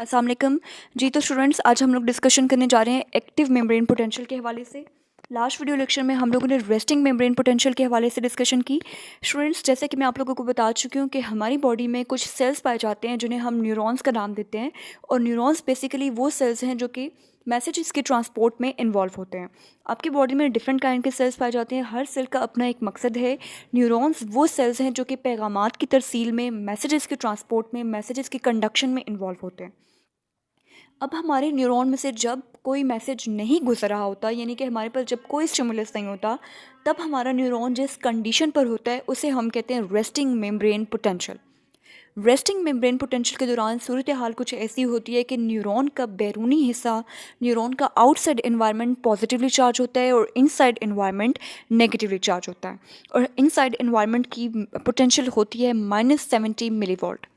अस्सलाम वालेकुम जी। तो स्टूडेंट्स, आज हम लोग डिस्कशन करने जा रहे हैं एक्टिव मेम्ब्रेन पोटेंशियल के हवाले से। लास्ट वीडियो लेक्चर में हम लोगों ने रेस्टिंग मेम्ब्रेन पोटेंशियल के हवाले से डिस्कशन की। स्टूडेंट्स, जैसे कि मैं आप लोगों को बता चुकी हूँ कि हमारी बॉडी में कुछ सेल्स पाए जाते हैं जिन्हें हम न्यूरॉन्स का नाम देते हैं। और न्यूरॉन्स बेसिकली वो सेल्स हैं जो कि मैसेजेस के ट्रांसपोर्ट में इन्वॉल्व होते हैं। आपकी बॉडी में डिफरेंट काइंड के सेल्स पाए जाते हैं, हर सेल का अपना एक मकसद है। न्यूरॉन्स वो सेल्स हैं जो कि पैगामात की तरसील में, मैसेजेस के ट्रांसपोर्ट में, मैसेजेस के कंडक्शन में इन्वॉल्व होते हैं। अब हमारे न्यूरॉन में से जब कोई मैसेज नहीं गुजर रहा होता, यानी कि हमारे पास जब कोई स्टिमुलस नहीं होता, तब हमारा न्यूरॉन जिस कंडीशन पर होता है उसे हम कहते हैं resting membrane potential. Resting membrane potential के दौरान सूरत हाल कुछ ऐसी होती है कि न्यूरॉन का बैरूनी हिस्सा, न्यूरॉन का आउटसाइड इन्वायरमेंट पॉजिटिवली चार्ज होता है और इनसाइड इन्वायरमेंट नेगेटिवली चार्ज होता है। और इनसाइड इन्वायरमेंट की पोटेंशियल होती है -70 मिलीवोल्ट।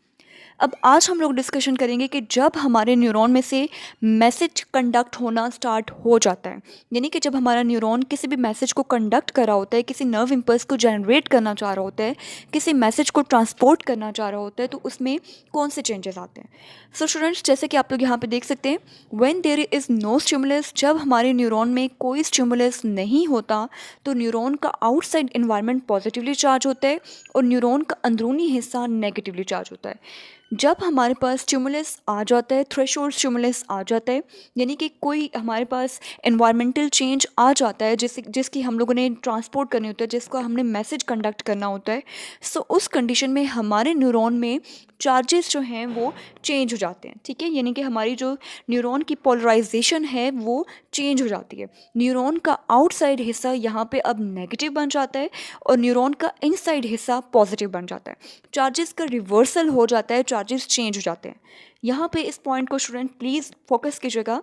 अब आज हम लोग डिस्कशन करेंगे कि जब हमारे न्यूरॉन में से मैसेज कंडक्ट होना स्टार्ट हो जाता है, यानी कि जब हमारा न्यूरॉन किसी भी मैसेज को कंडक्ट कर रहा होता है, किसी नर्व इम्पल्स को जनरेट करना चाह रहा होता है, किसी मैसेज को ट्रांसपोर्ट करना चाह रहा होता है, तो उसमें कौन से चेंजेस आते हैं। सो स्टूडेंट्स, जैसे कि आप लोग यहाँ पे देख सकते हैं, when there is no stimulus, जब हमारे न्यूरॉन में कोई स्टिमुलस नहीं होता तो न्यूरॉन का आउटसाइड इन्वायरमेंट पॉजिटिवली चार्ज होता है और न्यूरॉन का अंदरूनी हिस्सा नेगेटिवली चार्ज होता है। जब हमारे पास स्टिमुलस आ जाता है, थ्रेशोल्ड स्टिमुलस आ जाता है, यानी कि कोई हमारे पास एनवायरमेंटल चेंज आ जाता है जिसकी हम लोगों ने ट्रांसपोर्ट करनी होता है, जिसको हमने मैसेज कंडक्ट करना होता है, सो उस कंडीशन में हमारे न्यूरॉन में चार्जेस जो हैं वो चेंज हो जाते हैं। ठीक है, यानी कि हमारी जो न्यूरॉन की पोलराइजेशन है वो चेंज हो जाती है। न्यूरॉन का आउटसाइड हिस्सा यहाँ पे अब नेगेटिव बन जाता है और न्यूरॉन का इनसाइड हिस्सा पॉजिटिव बन जाता है। चार्जेस का रिवर्सल हो जाता है, चार्जेस चेंज हो जाते हैं। यहाँ पे इस पॉइंट को स्टूडेंट प्लीज़ फोकस कीजिएगा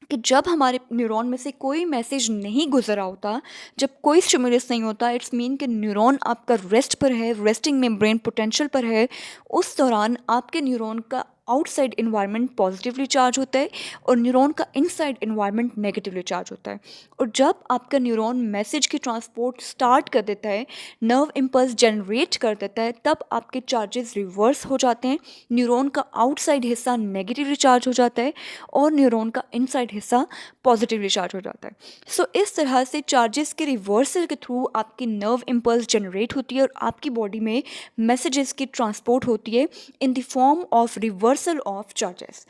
कि जब हमारे न्यूरॉन में से कोई मैसेज नहीं गुजरा होता, जब कोई स्टिमुलस नहीं होता, इट्स मीन कि न्यूरॉन आपका रेस्ट पर है, रेस्टिंग मेम्ब्रेन पोटेंशियल पर है, उस दौरान आपके न्यूरॉन का आउटसाइड इन्वायरमेंट पॉजिटिवली चार्ज होता है और न्यूरॉन का इनसाइड इन्वायरमेंट नेगेटिवली चार्ज होता है। और जब आपका न्यूरॉन मैसेज की ट्रांसपोर्ट स्टार्ट कर देता है, नर्व इम्पल्स जनरेट कर देता है, तब आपके चार्जेस रिवर्स हो जाते हैं। न्यूरॉन का आउटसाइड हिस्सा नेगेटिवली चार्ज हो जाता है और न्यूरॉन का इनसाइड हिस्सा पॉजिटिवली चार्ज हो जाता है। सो इस तरह से चार्जेस के रिवर्सल के थ्रू आपकी नर्व इम्पल्स जनरेट होती है और आपकी बॉडी में मैसेजेस की ट्रांसपोर्ट होती है in the form of reversal of charges.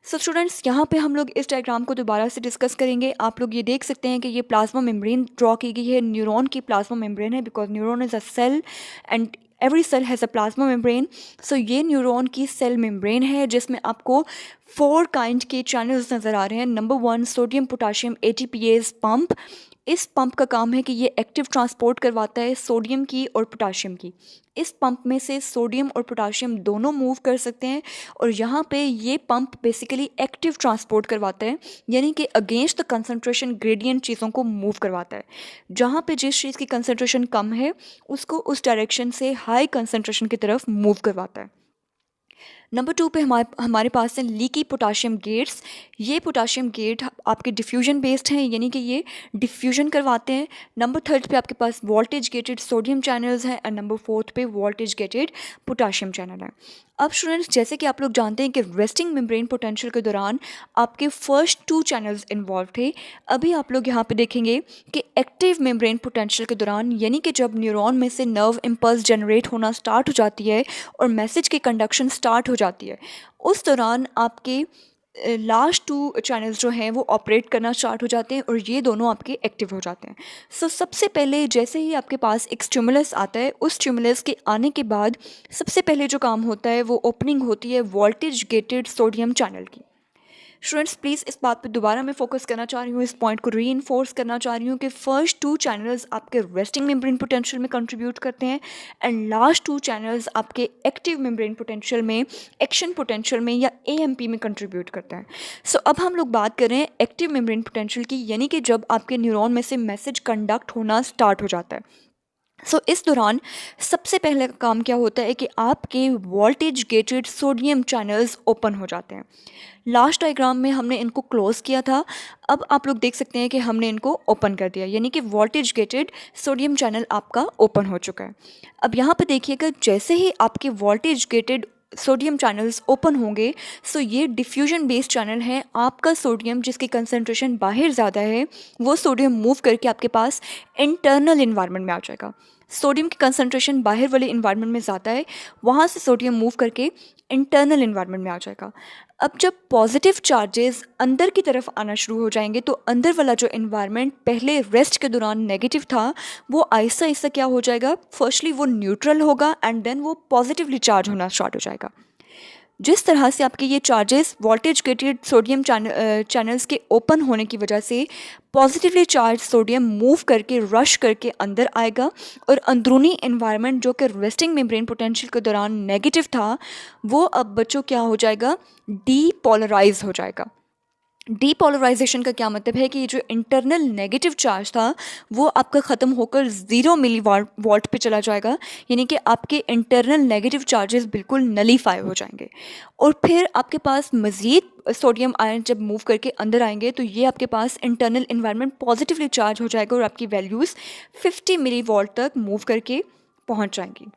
So students, यहाँ पे हम लोग इस डायग्राम को दोबारा से डिस्कस करेंगे। आप लोग ये देख सकते हैं कि ये प्लाज्मा मेम्ब्रेन ड्रॉ की गई है, न्यूरॉन की प्लाज्मा मेम्ब्रेन है, because neuron is a cell and every cell has a plasma membrane. So ये न्यूरॉन की सेल मेम्ब्रेन है जिसमें आपको 4 काइंड के चैनल्स नज़र आ रहे हैं। Number 1, sodium potassium ATPase pump. इस पंप का काम है कि ये एक्टिव ट्रांसपोर्ट करवाता है सोडियम की और पोटाशियम की। इस पंप में से सोडियम और पोटाशियम दोनों मूव कर सकते हैं और यहाँ पे ये पंप बेसिकली एक्टिव ट्रांसपोर्ट करवाता है, यानी कि अगेंस्ट द कंसंट्रेशन ग्रेडियंट चीज़ों को मूव करवाता है। जहाँ पे जिस चीज़ की कंसंट्रेशन कम है उसको उस डायरेक्शन से हाई कंसंट्रेशन की तरफ मूव करवाता है। नंबर 2 पे हमारे पास है लीकी पोटाशियम गेट्स। ये पोटाशियम गेट आपके डिफ्यूजन बेस्ड हैं, यानी कि ये डिफ्यूजन करवाते हैं। नंबर 3 पे आपके पास वोल्टेज गेटेड सोडियम चैनल्स हैं और नंबर 4 पे वोल्टेज गेटेड पोटाशियम चैनल है। अब स्टूडेंट्स, जैसे कि आप लोग जानते हैं कि रेस्टिंग मेम्ब्रेन पोटेंशियल के दौरान आपके फर्स्ट 2 चैनल्स इन्वॉल्व थे। अभी आप लोग यहाँ पे देखेंगे कि एक्टिव मेम्ब्रेन पोटेंशियल के दौरान, यानी कि जब न्यूरॉन में से नर्व इम्पल्स जनरेट होना स्टार्ट हो जाती है और मैसेज की कंडक्शन स्टार्ट हो जाती है, उस दौरान आपके लास्ट 2 चैनल्स जो हैं वो ऑपरेट करना स्टार्ट हो जाते हैं और ये दोनों आपके एक्टिव हो जाते हैं। सो सबसे पहले जैसे ही आपके पास एक स्टिमुलस आता है, उस स्टिमुलस के आने के बाद सबसे पहले जो काम होता है वो ओपनिंग होती है वोल्टेज गेटेड सोडियम चैनल की। स्टूडेंट्स, प्लीज़ इस बात पर दोबारा मैं फोकस करना चाह रही हूँ, इस पॉइंट को रीइंफोर्स करना चाह रही हूँ कि फर्स्ट 2 चैनल्स आपके रेस्टिंग मेम्ब्रेन पोटेंशियल में कंट्रीब्यूट करते हैं एंड लास्ट 2 चैनल्स आपके एक्टिव मेम्ब्रेन पोटेंशियल में, एक्शन पोटेंशियल में या AMP में कंट्रीब्यूट करते हैं। सो अब हम लोग बात कर रहे हैं एक्टिव मेम्ब्रेन पोटेंशियल की, यानी कि जब आपके न्यूरॉन में से मैसेज कंडक्ट होना स्टार्ट हो जाता है। इस दौरान सबसे पहले काम क्या होता है कि आपके voltage gated sodium channels open हो जाते हैं। लास्ट डायग्राम में हमने इनको क्लोज किया था, अब आप लोग देख सकते हैं कि हमने इनको ओपन कर दिया, यानी कि वोल्टेज गेटेड सोडियम चैनल आपका ओपन हो चुका है। अब यहाँ पे देखिएगा, जैसे ही आपके voltage gated sodium channels open होंगे, सो ये डिफ्यूजन बेस्ड चैनल है। आपका सोडियम जिसकी कंसनट्रेशन बाहर ज़्यादा है वो सोडियम मूव करके आपके पास इंटरनल इन्वायरमेंट में आ जाएगा। सोडियम की कंसनट्रेशन बाहर वाले इन्वायरमेंट में ज़्यादा है, वहाँ से सोडियम मूव करके इंटरनल इन्वायरमेंट में आ जाएगा। अब जब पॉजिटिव चार्जेस अंदर की तरफ आना शुरू हो जाएंगे तो अंदर वाला जो इन्वायरमेंट पहले रेस्ट के दौरान नेगेटिव था वो आहिस्ता आहिस्ता क्या हो जाएगा, फर्स्टली वो न्यूट्रल होगा एंड देन वो पॉजिटिवली चार्ज होना स्टार्ट हो जाएगा। जिस तरह से आपके ये charges voltage gated sodium channels के ओपन होने की वजह से पॉजिटिवली चार्ज सोडियम मूव करके रश करके अंदर आएगा और अंदरूनी एनवायरनमेंट जो कि रेस्टिंग मेम्ब्रेन पोटेंशियल के दौरान नेगेटिव था वो अब बच्चों क्या हो जाएगा, डीपोलराइज हो जाएगा। डीपोलराइजेशन का क्या मतलब है कि ये जो इंटरनल नेगेटिव चार्ज था वो आपका ख़त्म होकर 0 मिली वॉल्ट पे चला जाएगा, यानी कि आपके इंटरनल नेगेटिव चार्जेस बिल्कुल नलीफाई हो जाएंगे। और फिर आपके पास मज़ीद सोडियम आयन जब मूव करके अंदर आएंगे तो ये आपके पास इंटरनल इन्वायरमेंट पॉजिटिवली चार्ज हो जाएगा और आपकी वैल्यूज़ 50 मिली वॉल्ट तक मूव करके पहुँच जाएंगी।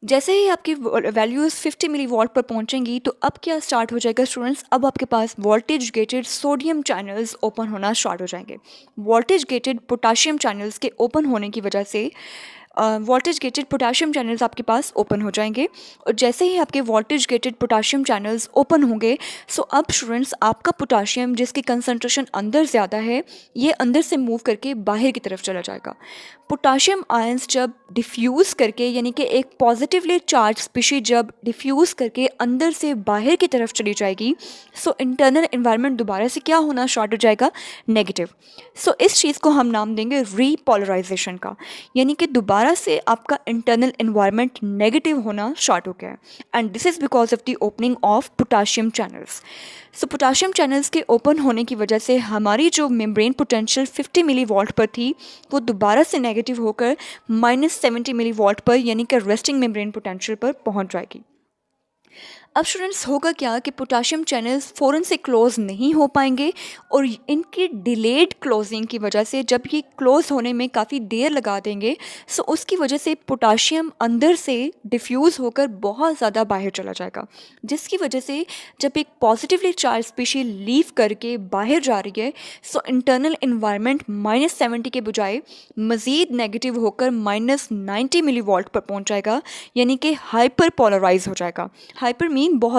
जैसे ही आपकी वैल्यूज़ 50 मिली वॉल्ट पर पहुंचेंगी तो अब क्या स्टार्ट हो जाएगा स्टूडेंट्स, अब आपके पास voltage gated sodium channels open होना स्टार्ट हो जाएंगे। वोल्टेज गेटेड पोटाशियम चैनल्स के ओपन होने की वजह से वोल्टेज गेटेड पोटाशियम चैनल्स आपके पास ओपन हो जाएंगे। और जैसे ही आपके voltage gated potassium channels open होंगे सो अब स्टूडेंट्स आपका पोटाशियम जिसकी कंसनट्रेशन अंदर ज़्यादा है ये अंदर से मूव करके बाहर की तरफ चला जाएगा। पोटाशियम आयंस जब डिफ्यूज़ करके यानी कि एक पॉजिटिवली चार्ज स्पीशीज जब डिफ्यूज़ करके अंदर से बाहर की तरफ चली जाएगी सो इंटरनल इन्वायरमेंट दोबारा से क्या होना स्टार्ट हो जाएगा, नेगेटिव। सो इस चीज़ को हम नाम देंगे रीपोलराइजेशन का, यानी कि दोबारा से आपका इंटरनल इन्वायरमेंट नेगेटिव होना स्टार्ट हो गया है and this is because of the opening of potassium channels. So potassium channels के ओपन होने की वजह से हमारी जो मेम्ब्रेन पोटेंशियल 50 मिली वॉल्ट पर थी वो दोबारा से नेगेटिव होकर -70 मिली वॉल्ट पर यानी कि रेस्टिंग मेम्ब्रेन पोटेंशियल पर पहुंच जाएगी। अब स्टूडेंट्स होगा क्या कि पोटाशियम चैनल्स फ़ौरन से क्लोज़ नहीं हो पाएंगे और इनकी डिलेड क्लोजिंग की वजह से जब ये क्लोज़ होने में काफ़ी देर लगा देंगे सो उसकी वजह से पोटाशियम अंदर से डिफ्यूज़ होकर बहुत ज़्यादा बाहर चला जाएगा, जिसकी वजह से जब एक पॉजिटिवली चार्ज स्पीशीज लीव करके बाहर जा रही है सो इंटरनल इन्वायरमेंट -70 के बजाय मज़ीद नेगेटिव होकर -90 मिली वॉल्ट पर पहुँच जाएगा, यानी कि हाइपर पोलराइज हो जाएगा। हाइपर मीन बहुत